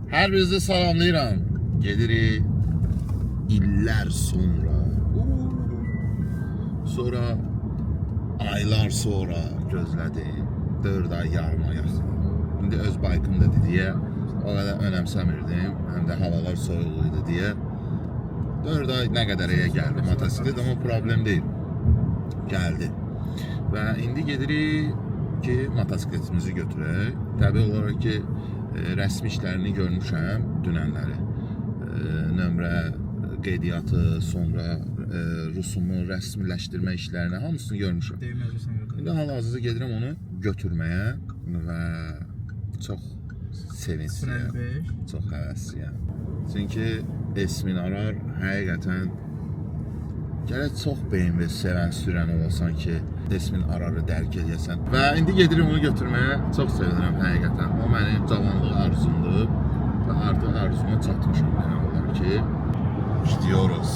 Hər birinizi salamlayıram. Gedirik illər sonra. Sonra aylar sonra gözlədim. 4 ay yarıma yaxın. İndi öz baykımdadır deyə o qədər önəmsəmirdim. Həm də havalar soyuq idi deyə 4 ay nə qədərəyə gəldi motosiklet, amma problem deyil. Gəldi. Və indi gedirik ki, motosikletimizi götürək. Təbii olaraq ki, rəsmi işlərini görmüşəm dünənləri. Nömrə qeydiyyatı, sonra rusumu rəsmiləşdirmə işlərini hamısını görmüşəm. İndi hal-hazırda gedirəm onu götürməyə və çox sevincliyəm, çox həvəsliyəm. Çünki Esmin Arar həqiqətən gərək çox BMW sevən sürən olasan ki, Esmin Ararı dərk edəsən. Və indi gedirəm onu götürməyə, çox sevinirəm həqiqətən. O mənim cavanlıq arzumdur və artıq arzuma çatmışam demək olar ki, gidiyoruz.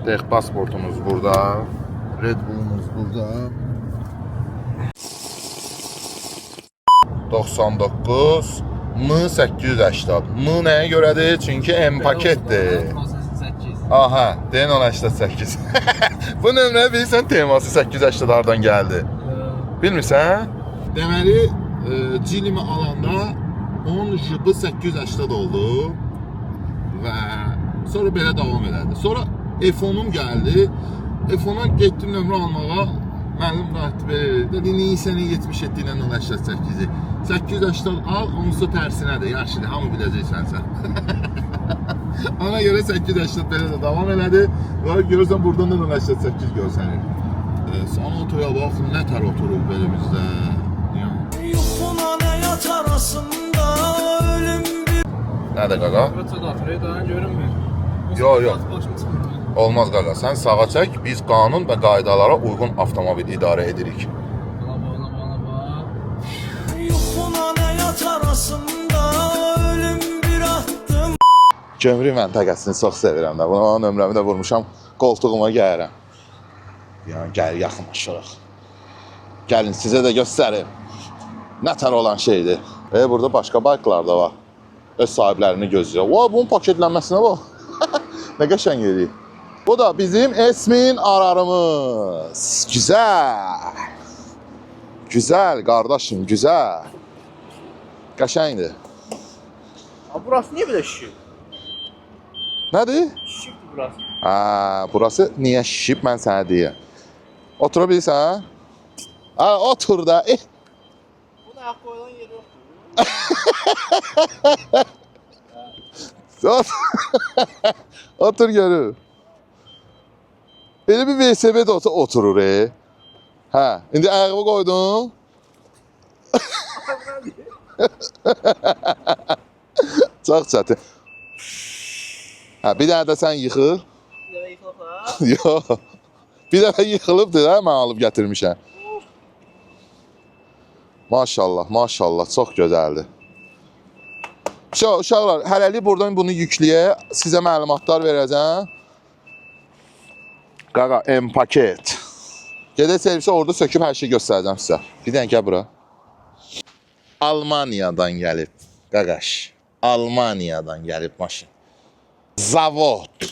Dex pasportumuz burada, Red Bull'umuz burada. 99 M880. M nəyə görədir? Çünki M paketdir. Aha, D088. Bu nömrə bilirsən teması 880-lardan gəldi. Bilmirsən? Deməli, Cilimi alanda onun jıbı 880 oldu və sonra belə davam elədi. Sonra F10'um gəldi. F10'a getdim nömrə almağa. Müəllim rahat verir. Dedi, niyə səni 77 ilə 088-i? 880 al, onunsa tərsinədir. Yaxşıdır, hamı biləcəksən sən. Ona görə 880 belə də davam elədi. Və görürsən, buradan da 088 görsənir. Sana otuya bax, nə tər oturur belimizdə. Yuxuna nə yatar arasında ölüm bir... Nədir qaqa? Daha görünmür. Yox. Olmaz qaqa, sən sağa çək, biz qanun və qaydalara uyğun avtomobil idarə edirik. Yuxuna nə yatar arasında ölüm bir atdım. Gömrük məntəqəsini çox sevirəm də. Buna nömrəmi də vurmuşam, qoltuğuma gəlirəm. Yəni, gəl yaxınlaşırıq. Gəlin, sizə də göstərim. Nə tər olan şeydir. Burada başqa bayklar da var. Öz sahiblərini gözləyir. Bunun paketlənməsinə bax. Nə qəşəng edir. Bu da bizim Esmin Ararımız. Güzel. Güzel qardaşım, güzel. Qəşəngdir. Burası niyə belə şişib? Nədir? Şişibdir burası. Burası niyə şişib, mən sənə deyəm. Otura bilirsən? Otur da. Bunun ayaq qoyulan yeri yoxdur. Otur görür. Belə bir VSB də oturur. Hə, indi ayağımı qoydum. Çox çətin. Hə, bir dənə də sən yıxıl. Bir dəfə yıxılıb da? Yox. Bir dəfə yıxılıbdır da, mən alıb gətirmişəm. Maşallah, maşallah, çox gözəldir. Uşaqlar, hələlik buradan bunu yükləyə, sizə məlumatlar verəcəm. Qaqa, M paket. Gedək servisə, orada söküb hər şey göstərəcəm sizə. Bir dənə gəl bura. Almaniyadan gəlib, qaqaş. Almaniyadan gəlib maşın. Zavod.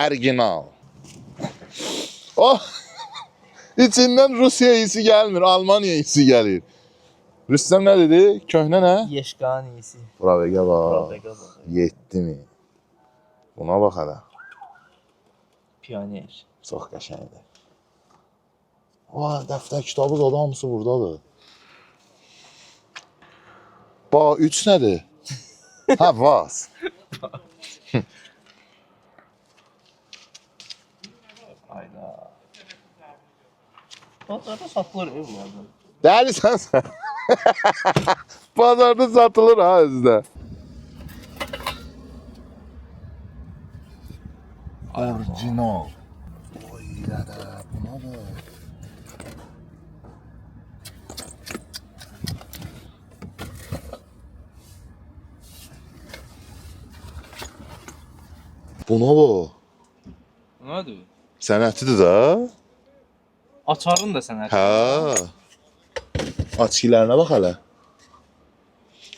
Original. Oh! İçindən Rusiya iyisi gəlmir, Almaniya iyisi gəlir. Rüstəm nə dedi? Köhnə nə? Yeşqan iyisi. Bravo, bax. 7000. Buna bax hələ. Pioner. Çox qəşəngdir. Dəftər kitabı da hamısı buradadır. Bax, 3 nədir? Hə, vaz. Ayda. Bazarda satılır bunlardan. Dəlisən sən. Bazarda satılır ha özdə. Orijinal. Oy, nədə, buna da. Buna bu. Nədir? Sənətidir də. Açarın da sənəti. Hə. Açkilərinə bax hələ.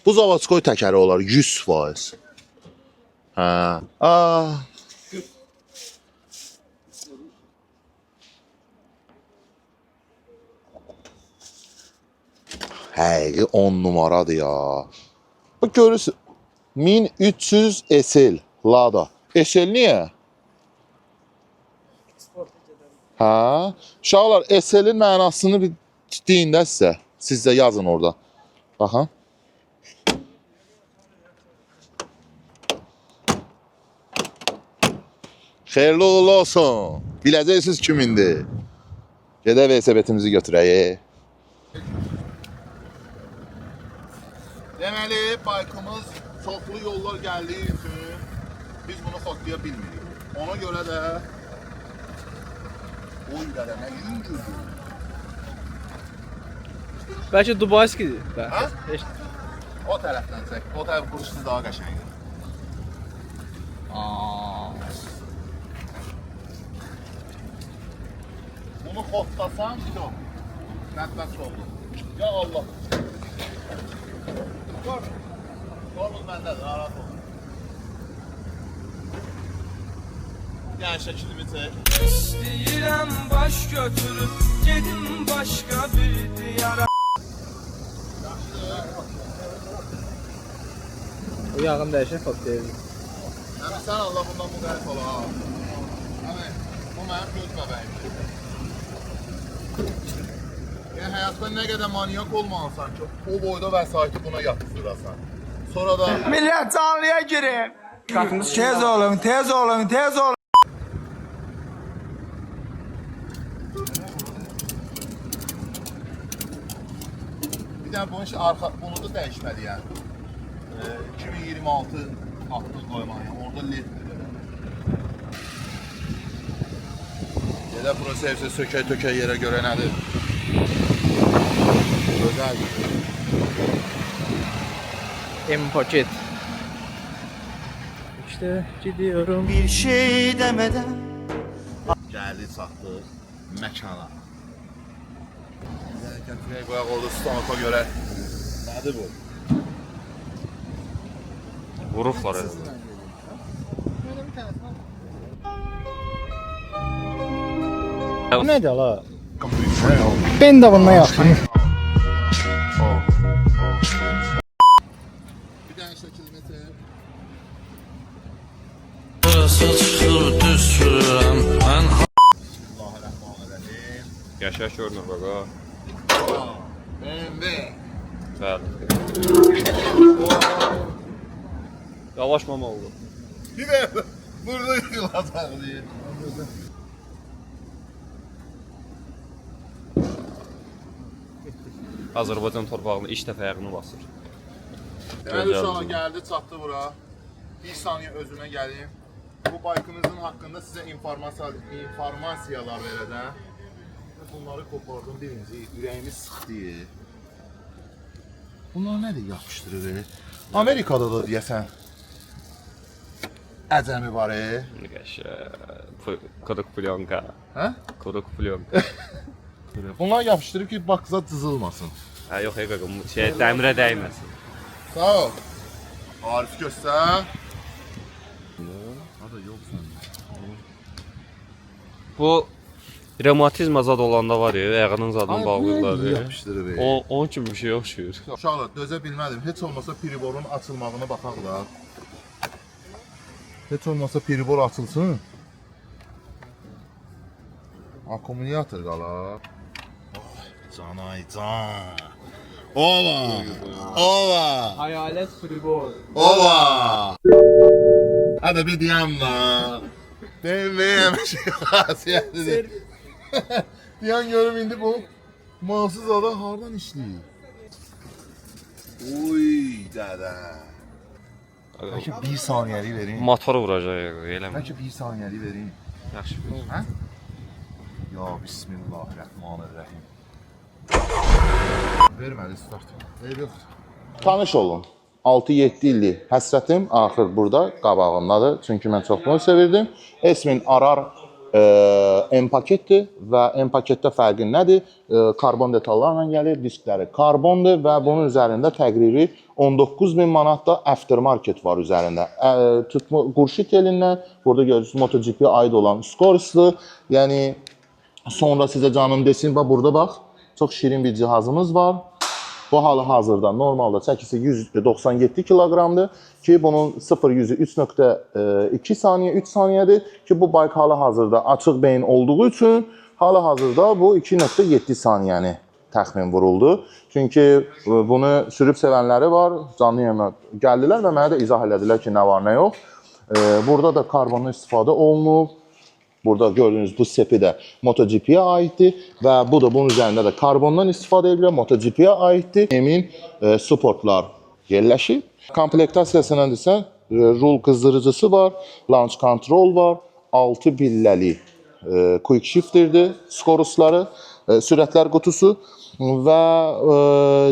Bu Zavodskoy təkəri olar 100%. Hə. Həqiqi 10 numaradır ya. Bax görürsün. 1300 SL Lada. SL niyə? Hə? Uşaqlar SL-in mənasını bir deyin də sizə. Siz də yazın orada. Baxın. Xeyirli uğurlu olsun. Biləcəksiniz kimindir. Gedək velosipedimizi götürək. Deməli, baykımız çoxlu yollar gəldiyi üçün biz bunu xotlaya bilmirik. Ona görə də oy dədə nə yüngüldür. Bəlkə Dubayskidir. Hə? O tərəfdən çək. O tərəf quruşdu daha qəşəngdir. Bunu xotlasan, yox. Mətbəx oldu. Ya Allah. Korpus məndədir, narahat olun. Gəl şəklimi çək. İstəyirəm baş götürüb gedim başqa bir diyara. Bu yağın dəyişən fot deyil. Həmi sən Allah bundan müqərif ola. Həmi, bu mənim göz bəbəyimdir. Yəni həyatda nə qədər manyak olmalısan ki, o boyda vəsaiti buna yatırdırasan. Sonra da... Millət canlıya girin. Tez olun, tez olun, tez olun. Bir dənə bunun bunu da dəyişməliyəm. 2026 haqqı qoymalıyam. Orada leddir. Elə prosesi sökək-tökək yerə görə nədir? Gözəldir. M-Pocket. İşte gidiyorum. Bir şey demeden. Gəldi, çatdıq məkana. Gətirək qoyaq orada stanoka görə. Nədir bu? Vurublar elə. Bu nədir la? Ben də bundan yaxşıyım. Bir dənə şəkilini çək. Bismillahirrahmanirrahim. Yaşa görünür bak ha. BMW. Bəli. Yavaş mama oldu. Bir de burada yıkılacaq diye. Azərbaycan torpağında iş dəfə ayağını basır. Deməli uşağa gəldi, çatdı bura. Bir saniyə özümə gəlim. Bu baykımızın haqqında sizə informasiyalar verəcəm. Bunları qopardım birinci, ürəyimi sıxdı. Bunlar nədir yapışdırır? Amerikada da deyəsən əcəmi var. Yaşa. Kırık plyonka. Hə? Kırık plyonka. Bunlar yapışdırıb ki, bakıza cızılmasın. Ha yox qaqam, dəmirə dəyməsin. Sağ ol. Arif göstər. Hada yox səndə. Bu revmatizm zad olanda var ya, ayağının zadını bağlayırlar. Yapışdırıb. Onun kimi bir şey oxşuyur. Uşaqlar, dözə bilmədim. Heç olmasa periborun açılmağına baxaq da. Heç olmasa peribor açılsın. Akkumulyator qala. Canay can. Ova! Ova! Hayalet fribol. Ova! Hadi bir deyəm var. BMW şey xasiyyətidir. Deyən görüm indi bu malsız ada hardan işləyir? Uy dədə. Bəlkə bir saniyəlik vereyim. Motor vuracaq eləmə. Bəlkə bir saniyəlik vereyim. Yaxşı. Hə? Ya bismillahirrahmanirrahim. Vermədi start. Eyvə. Tanış olun. 6-7 illik həsrətim axır burada qabağındadır. Çünki mən çox bunu sevirdim. Esmin Arar M-paketdir və M-paketdə fərqi nədir? Karbon detallarla gəlir, diskləri karbondur və bunun üzərində təqribi 19.000 manat da aftermarket var üzərində. Qurşi telindən, burada görürsünüz MotoGP-yə aid olan Scores'dur. Yəni, sonra sizə canım desin, burada bax, çox şirin bir cihazımız var. Bu hal-hazırda normalda çəkisi 197 kiloqramdır ki, bunun 0-100'ü 3.2 saniyə, 3 saniyədir ki, bu bayk hal-hazırda açıq beyin olduğu üçün hal-hazırda bu 2.7 saniyəni təxmin vuruldu. Çünki bunu sürüb sevənləri var, canlı yayıma gəldilər və mənə də izah elədilər ki, nə var, nə yox. Burada da karbondan istifadə olunub. Burada gördüyünüz bu sepi də MotoGP-yə aiddir və bu da bunun üzərində də karbondan istifadə edilir, MotoGP-yə aiddir. Emin supportlar yerləşib. Komplektasiyasına desə, rul qızdırıcısı var, launch control var, 6 pilləli quick shifterdir, Scorusları, sürətlər qutusu və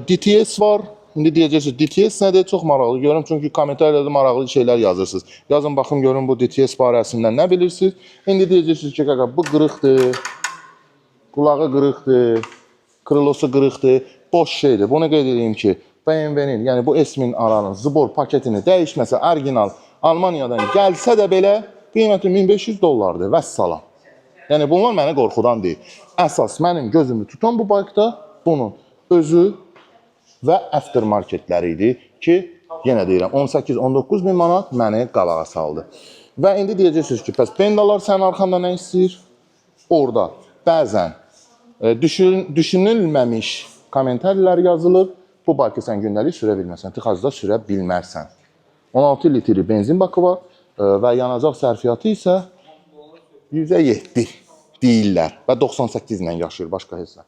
DTS var. İndi deyəcəksiniz, DTS nədir? Çox maraqlı görürüm, çünki kommentariyada maraqlı şeylər yazırsınız. Yazın, baxın, görün bu DTS barəsində nə bilirsiniz? İndi deyəcəksiniz ki, bu qırıqdır, qulağı qırıqdır, krilosu qırıqdır, boş şeydir. Bunu qeyd edeyim ki, BMW-nin, yəni bu S1000 aranın zbor paketini dəyişməsə, orijinal Almaniyadan gəlsə də belə, qiyməti $1500 vəssalam. Yəni, bunlar məni qorxudan deyil. Əsas mənim gözümü tutan bu baykda bunun özü və aftermarketləri idi ki, yenə deyirəm, 18-19 min manat məni qalağa saldı. Və indi deyəcəksiniz ki, bəs bendalar sənin arxanda nə istəyir? Orada bəzən düşünülməmiş kommentarilər yazılıb, bu baykı sən gündəlik sürə bilməsən, tıxacda sürə bilmərsən. 16 litri benzin bakı var və yanacaq sərfiyyatı isə %7 deyirlər və 98 ilə yaşayır başqa heç nə.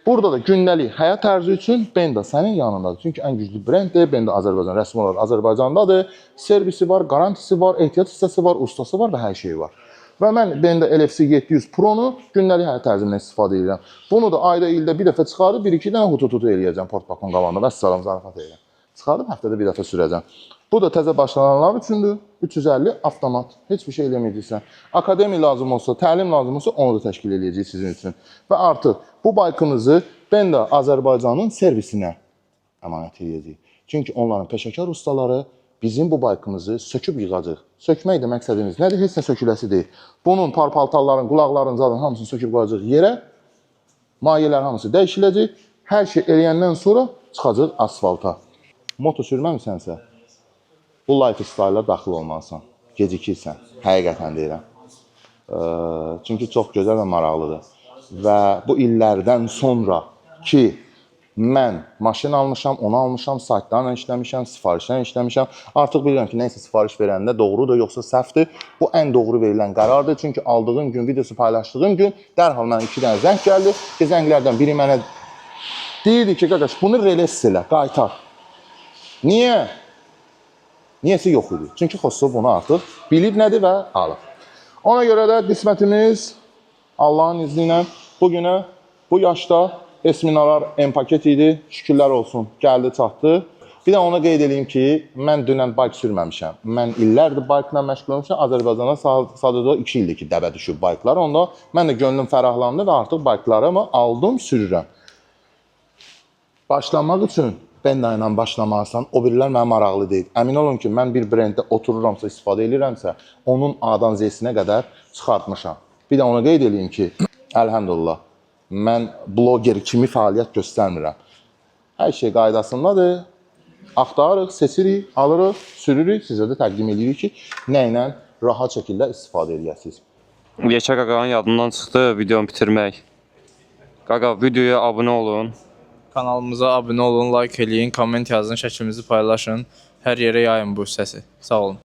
Burada da gündəlik həyat tərzi üçün Benda sənin yanındadır. Çünki ən güclü brenddir. Benda Azərbaycan rəsmi olaraq Azərbaycandadır. Servisi var, garantisi var, ehtiyat hissəsi var, ustası var və hər şey var. Və mən Benda LFC 700 Pro-nu gündəlik həyat tərzindən istifadə edirəm. Bunu da ayda, ildə bir dəfə çıxarıb, 1-2 dənə hututu eləyəcəm portbakın qabağında. Vəssalam, zarafat edirəm. Çıxarıb həftədə bir dəfə sürəcəm. Bu da təzə başlananlar üçündür. 350 avtomat. Heç bir şey eləməyəcəksən. Akademi lazım olsa, təlim lazım olsa, onu da təşkil edəcək sizin üçün. Və artıq bu baykınızı Benda Azərbaycanın servisinə əmanət edəcək. Çünki onların peşəkar ustaları bizim bu baykımızı söküb yığacaq. Sökmək də məqsədimiz nədir? Heç nə söküləsi deyil. Bunun parpaltalların, qulaqların, zadın hamısını söküb qoyacaq yerə. Mayələr hamısı dəyişiləcək. Hər şey eləyəndən sonra çıxacaq asfalta. Moto sürməmisənsə, bu lifestyle-a daxil olmalısan. Gecikirsən. Həqiqətən deyirəm. Çünki çox gözəl və maraqlıdır. Və bu illərdən sonra ki, mən maşın almışam, onu almışam, saytlarla işləmişəm, sifarişlə işləmişəm. Artıq bilirəm ki, neysə sifariş verəndə doğrudur, yoxsa səhvdir. Bu ən doğru verilən qərardır. Çünki aldığım gün, videosu paylaşdığım gün dərhal mənə 2 dənə zəng gəldi. Ki, zənglərdən biri mənə deyirdi ki, qardaş, bunu reles elə, qaytar. Niyə? Niyəsi yox idi. Çünki Xosso bunu artıq bilib nədir və alıb. Ona görə də qismətimiz Allahın izni ilə bugünə, bu yaşda S1000'lar M-paket idi. Şükürlər olsun, gəldi, çatdı. Bir də ona qeyd edeyim ki, mən dünən bayk sürməmişəm. Mən illərdir baykla məşğul olmuşam. Azərbaycana sadəcə 2 ildir ki, dəbə düşüb bayklar. Onda mən də gönlüm fərahlandı və artıq bayklarımı aldım, sürürəm. Başlamaq üçün Benda ilə başlamalısan, o birilər mənə maraqlı deyil. Əmin olun ki, mən bir brenddə otururamsa, istifadə edirəmsə, onun A-dan Z-sinə qədər çıxartmışam. Bir də ona qeyd edeyim ki, əlhəmdülillah, mən bloger kimi fəaliyyət göstərmirəm. Hər şey qaydasındadır. Axtarırıq, seçirik, alırıq, sürürük, sizə də təqdim edirik ki, nə ilə rahat şəkildə istifadə edəsiniz. Yekə qaqanın yadından çıxdı videonu bitirmək. Qaqa, videoya abunə olun. Kanalımıza abunə olun, like eləyin, komment yazın, şəklimizi paylaşın. Hər yerə yayın bu səsi. Sağ olun.